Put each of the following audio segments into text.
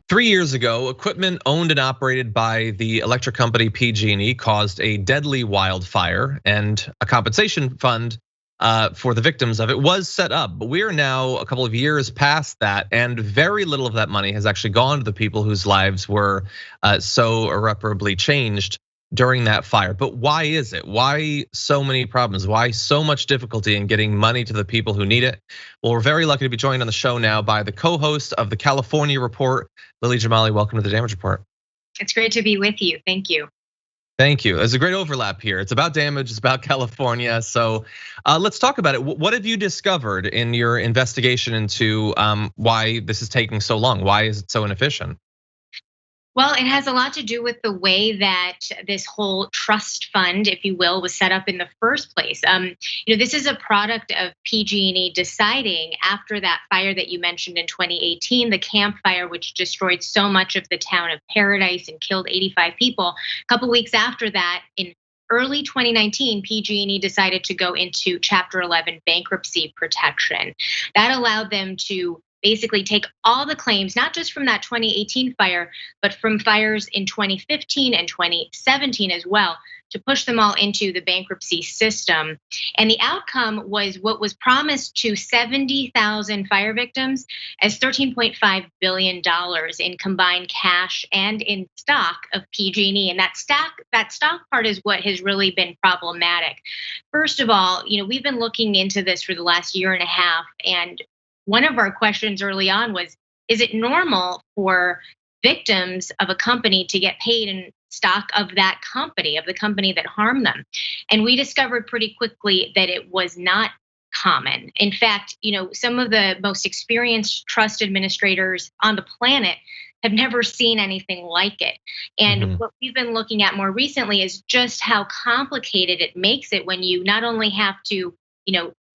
3 years ago, equipment owned and operated by the electric company PG&E caused a deadly wildfire, and a compensation fund for the victims of it was set up. But we are now a couple of years past that, and very little of that money has actually gone to the people whose lives were so irreparably changed during that fire. But why is it? Why so many problems? Why so much difficulty in getting money to the people who need it? Well, we're very lucky to be joined on the show now by the co-host of the California Report, Lily Jamali. Welcome to the Damage Report. It's great to be with you. Thank you. Thank you. There's a great overlap here. It's about damage, it's about California. So let's talk about it. What have you discovered in your investigation into why this is taking so long? Why is it so inefficient? Well, it has a lot to do with the way that this whole trust fund, if you will, was set up in the first place. This is a product of PG&E deciding after that fire that you mentioned in 2018, the Camp Fire, which destroyed so much of the town of Paradise and killed 85 people. A couple weeks after that, in early 2019, PG&E decided to go into Chapter 11 bankruptcy protection. That allowed them to basically take all the claims, not just from that 2018 fire, but from fires in 2015 and 2017 as well, to push them all into the bankruptcy system. And the outcome was what was promised to 70,000 fire victims as $13.5 billion in combined cash and in stock of PG&E. And that stock part is what has really been problematic. First of all, we've been looking into this for the last year and a half, and one of our questions early on was, is it normal for victims of a company to get paid in stock of that company, of the company that harmed them? And we discovered pretty quickly that it was not common. In fact, some of the most experienced trust administrators on the planet have never seen anything like it. And what we've been looking at more recently is just how complicated it makes it when you not only have to,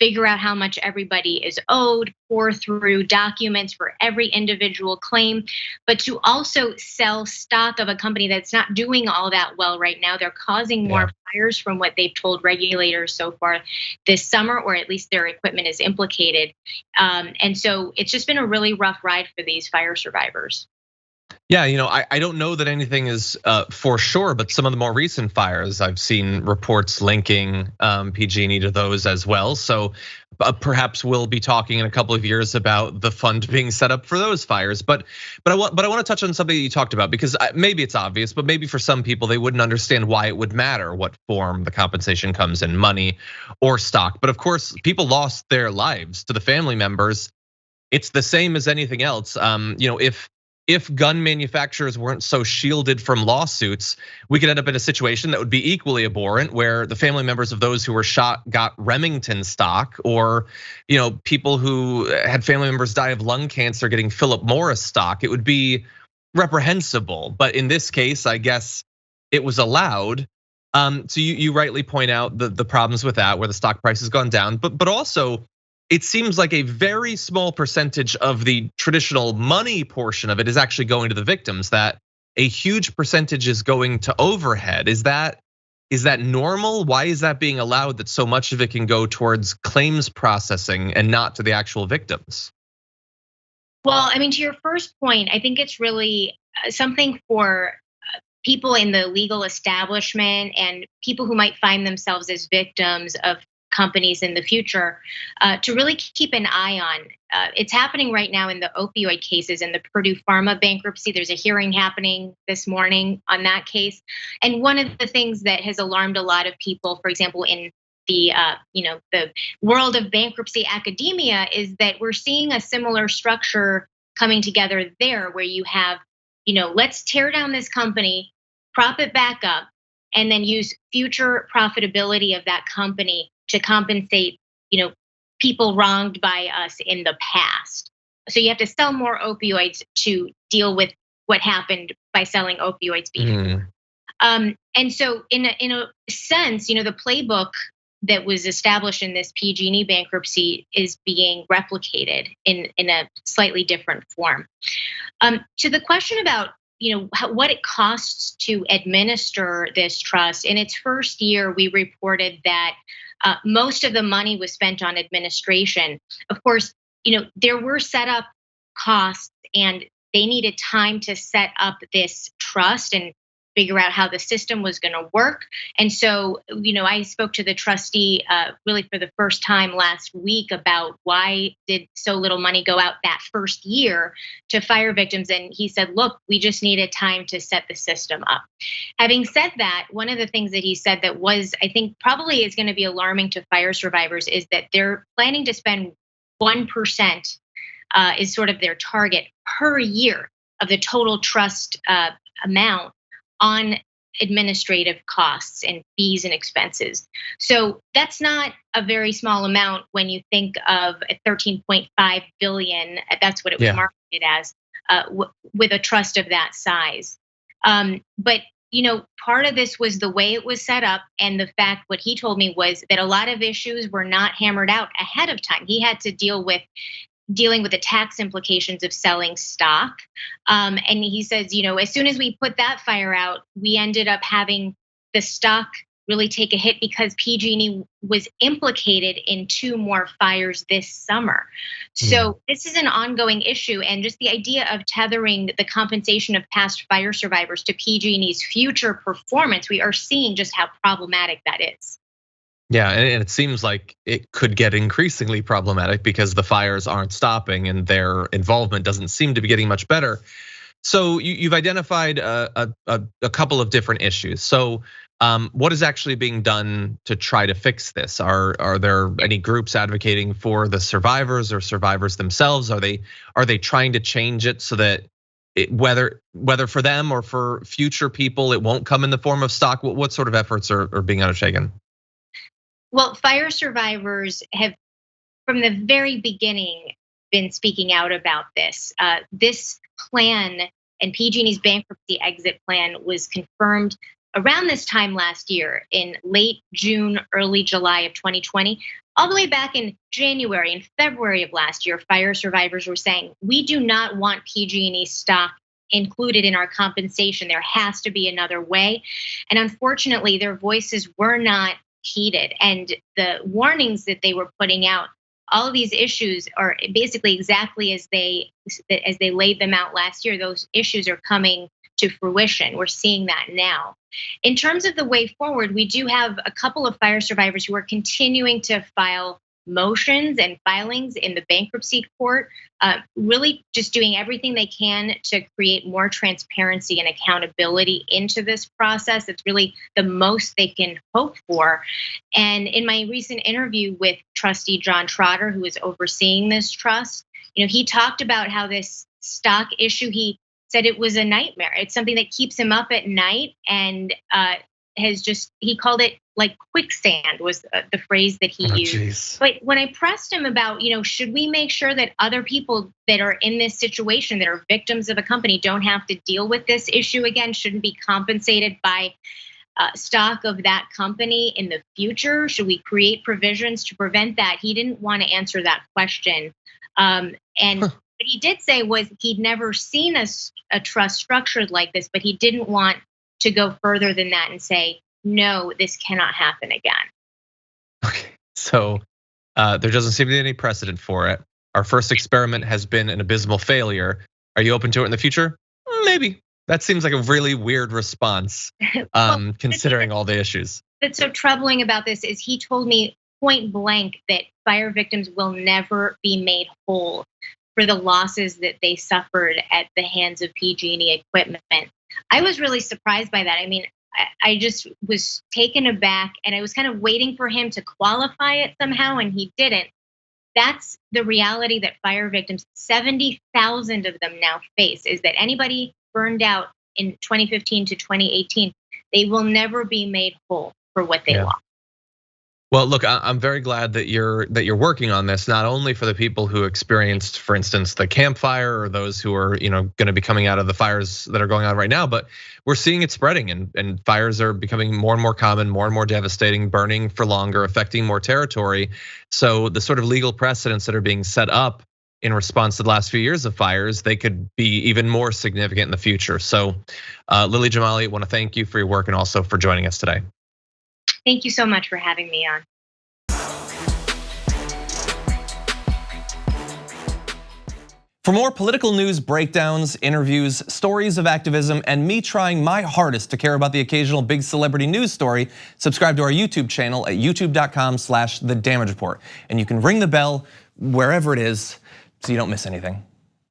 figure out how much everybody is owed, pour through documents for every individual claim, but to also sell stock of a company that's not doing all that well right now. They're causing more fires from what they've told regulators so far this summer, or at least their equipment is implicated. And so it's just been a really rough ride for these fire survivors. Yeah, I don't know that anything is for sure, but some of the more recent fires, I've seen reports linking PG&E to those as well. So perhaps we'll be talking in a couple of years about the fund being set up for those fires. But I want to touch on something that you talked about, because maybe it's obvious, but maybe for some people they wouldn't understand why it would matter what form the compensation comes in, money or stock. But of course, people lost their lives to the family members. It's the same as anything else. If gun manufacturers weren't so shielded from lawsuits, we could end up in a situation that would be equally abhorrent, where the family members of those who were shot got Remington stock, or people who had family members die of lung cancer getting Philip Morris stock. It would be reprehensible. But in this case, I guess it was allowed. So you rightly point out the problems with that, where the stock price has gone down, but also, it seems like a very small percentage of the traditional money portion of it is actually going to the victims, that a huge percentage is going to overhead. Is that normal? Why is that being allowed, that so much of it can go towards claims processing and not to the actual victims? Well, to your first point, I think it's really something for people in the legal establishment and people who might find themselves as victims of companies in the future to really keep an eye on. It's happening right now in the opioid cases and the Purdue Pharma bankruptcy. There's a hearing happening this morning on that case. And one of the things that has alarmed a lot of people, for example, in the the world of bankruptcy academia, is that we're seeing a similar structure coming together there, where you have, let's tear down this company, prop it back up, and then use future profitability of that company to compensate, people wronged by us in the past. So you have to sell more opioids to deal with what happened by selling opioids before. And so in a sense, the playbook that was established in this PG&E bankruptcy is being replicated in a slightly different form. To the question about what it costs to administer this trust, in its first year, we reported that most of the money was spent on administration. Of course, there were setup costs and they needed time to set up this trust and figure out how the system was going to work. And so, I spoke to the trustee really for the first time last week about why did so little money go out that first year to fire victims. And he said, look, we just needed time to set the system up. Having said that, one of the things that he said that was, I think probably is going to be alarming to fire survivors is that they're planning to spend 1% is sort of their target per year of the total trust amount on administrative costs and fees and expenses. So that's not a very small amount when you think of a 13.5 billion. That's what it was marketed as with a trust of that size. But part of this was the way it was set up, and the fact what he told me was that a lot of issues were not hammered out ahead of time. He had to dealing with the tax implications of selling stock. And he says, as soon as we put that fire out, we ended up having the stock really take a hit because PG&E was implicated in 2 more fires this summer. So this is an ongoing issue, and just the idea of tethering the compensation of past fire survivors to PG&E's future performance, we are seeing just how problematic that is. Yeah, and it seems like it could get increasingly problematic because the fires aren't stopping and their involvement doesn't seem to be getting much better. So you've identified a couple of different issues. So what is actually being done to try to fix this? Are there any groups advocating for the survivors or survivors themselves? Are they trying to change it so that whether for them or for future people, it won't come in the form of stock? What sort of efforts are being undertaken? Well, fire survivors have, from the very beginning, been speaking out about this. This plan and PG&E's bankruptcy exit plan was confirmed around this time last year in late June, early July of 2020. All the way back in January and February of last year, fire survivors were saying, we do not want PG&E stock included in our compensation. There has to be another way. And unfortunately, their voices were not heeded, and the warnings that they were putting out, all of these issues are basically exactly as they laid them out last year. Those issues are coming to fruition. We're seeing that now. In terms of the way forward, we do have a couple of fire survivors who are continuing to file motions and filings in the bankruptcy court, really just doing everything they can to create more transparency and accountability into this process. It's really the most they can hope for. And in my recent interview with trustee John Trotter, who is overseeing this trust, he talked about how this stock issue, he said it was a nightmare. It's something that keeps him up at night, and he called it like quicksand was the phrase that he used. Geez. But when I pressed him about, should we make sure that other people that are in this situation, that are victims of a company, don't have to deal with this issue again, shouldn't be compensated by stock of that company in the future? Should we create provisions to prevent that? He didn't want to answer that question. And what he did say was he'd never seen a trust structured like this, but he didn't want to go further than that and say, no, this cannot happen again. Okay, so there doesn't seem to be any precedent for it. Our first experiment has been an abysmal failure. Are you open to it in the future? Maybe. That seems like a really weird response, considering all the issues. What's so troubling about this is he told me point blank that fire victims will never be made whole for the losses that they suffered at the hands of PG&E equipment. I was really surprised by that. I mean, I just was taken aback, and I was kind of waiting for him to qualify it somehow, and he didn't. That's the reality that fire victims, 70,000 of them now face, is that anybody burned out in 2015 to 2018, they will never be made whole for what they lost. Well, look, I'm very glad that you're working on this, not only for the people who experienced, for instance, the Camp Fire, or those who are going to be coming out of the fires that are going on right now, but we're seeing it spreading, and fires are becoming more and more common, more and more devastating, burning for longer, affecting more territory. So the sort of legal precedents that are being set up in response to the last few years of fires, they could be even more significant in the future. So Lily Jamali, I want to thank you for your work and also for joining us today. Thank you so much for having me on. For more political news breakdowns, interviews, stories of activism, and me trying my hardest to care about the occasional big celebrity news story, subscribe to our YouTube channel at youtube.com/The Damage Report. And you can ring the bell wherever it is so you don't miss anything.